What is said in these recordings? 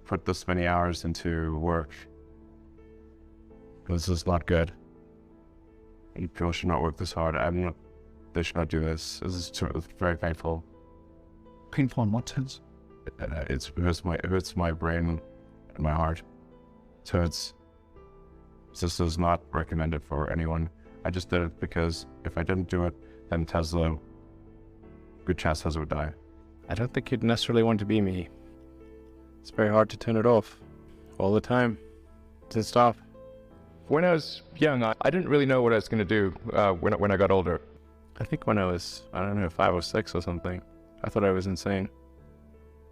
put this many hours into work. This is not good. People should not work this hard. They should not do this. It's very painful. Painful in what sense? It hurts my brain and my heart. It hurts. This is not recommended for anyone. I just did it because if I didn't do it, then Tesla, good chance Tesla would die. I don't think you'd necessarily want to be me. It's very hard to turn it off all the time, to stop. When I was young, I didn't really know what I was going to do when I got older. I think when I was, 5 or 6 or something, I thought I was insane.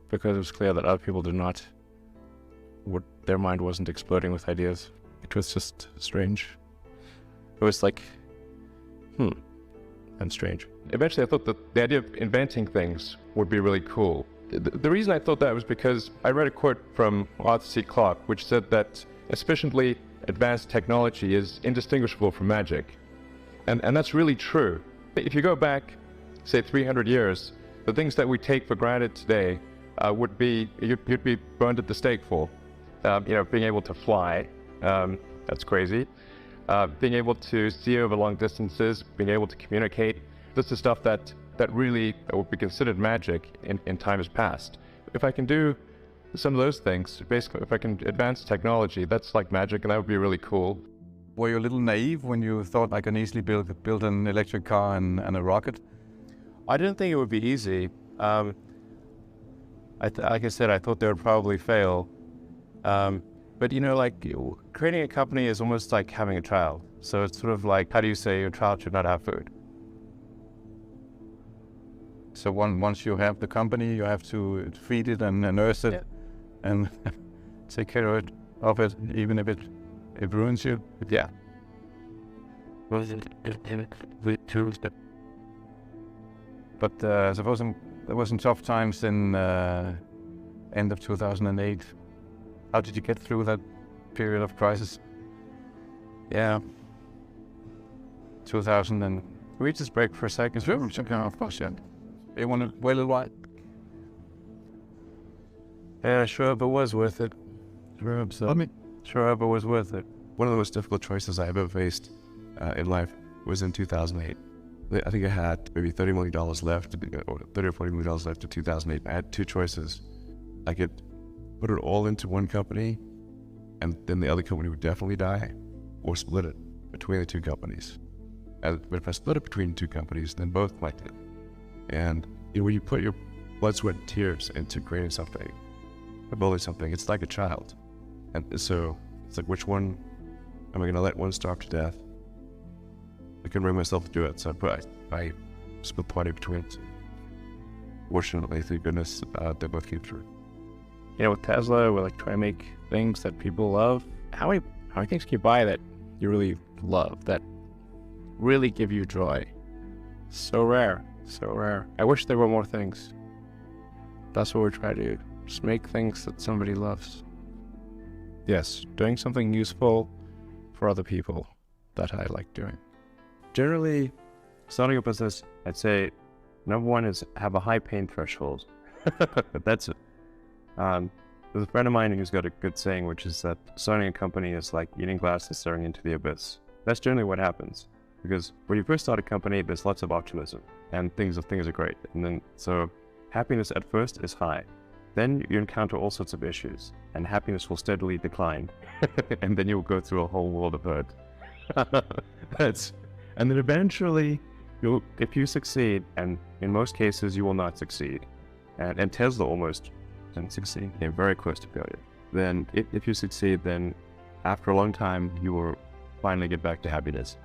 Because it was clear that other people their mind wasn't exploding with ideas. It was just strange. It was like, and strange. Eventually I thought that the idea of inventing things would be really cool. The reason I thought that was because I read a quote from Arthur C. Clarke, which said that a sufficiently advanced technology is indistinguishable from magic. And that's really true. If you go back, say 300 years, the things that we take for granted today you'd be burned at the stake for. Being able to fly, that's crazy. Being able to see over long distances, being able to communicate, this is stuff that really would be considered magic in times past. If I can do some of those things, basically, if I can advance technology, that's like magic, and that would be really cool. Were you a little naive when you thought I can easily build an electric car and a rocket? I didn't think it would be easy. Like I said, I thought they would probably fail. But creating a company is almost like having a child. So it's sort of like, how do you say your child should not have food? So once you have the company, you have to feed it and nurse it, and take care of it, even if it ruins you. Yeah. But I suppose there was some tough times in end of 2008. How did you get through that period of crisis? Yeah. 2000 and... Can we just break for a second? Sure, of course, yeah. You want to wait a little while? Yeah, sure hope it was worth it. Sure hope so. Sure hope it was worth it. One of the most difficult choices I ever faced in life was in 2008. I think I had maybe $30 million left, or $30 or $40 million left in 2008. I had two choices. I could put it all into one company, and then the other company would definitely die, or split it between the two companies. But if I split it between two companies, then both might die. And when you put your blood, sweat, and tears into creating something, or building something, it's like a child. And so it's like, which one am I going to let one starve to death? I couldn't bring myself to do it, so I split the party between it. Fortunately, thank goodness, they both came through. With Tesla, we're trying to make things that people love. How many things can you buy that you really love, that really give you joy? So rare, so rare. I wish there were more things. That's what we're trying to do, just make things that somebody loves. Yes, doing something useful for other people that I like doing. Generally, starting a business, I'd say number one is have a high pain threshold. That's it. There's a friend of mine who's got a good saying, which is that starting a company is like eating glass and staring into the abyss. That's generally what happens, because when you first start a company, there's lots of optimism and things are great. And then, so happiness at first is high. Then you encounter all sorts of issues, and happiness will steadily decline. And then you'll go through a whole world of hurt. And then eventually, if you succeed, and in most cases you will not succeed, and Tesla almost didn't succeed, they're very close to failure. Then if you succeed, then after a long time, you will finally get back to happiness.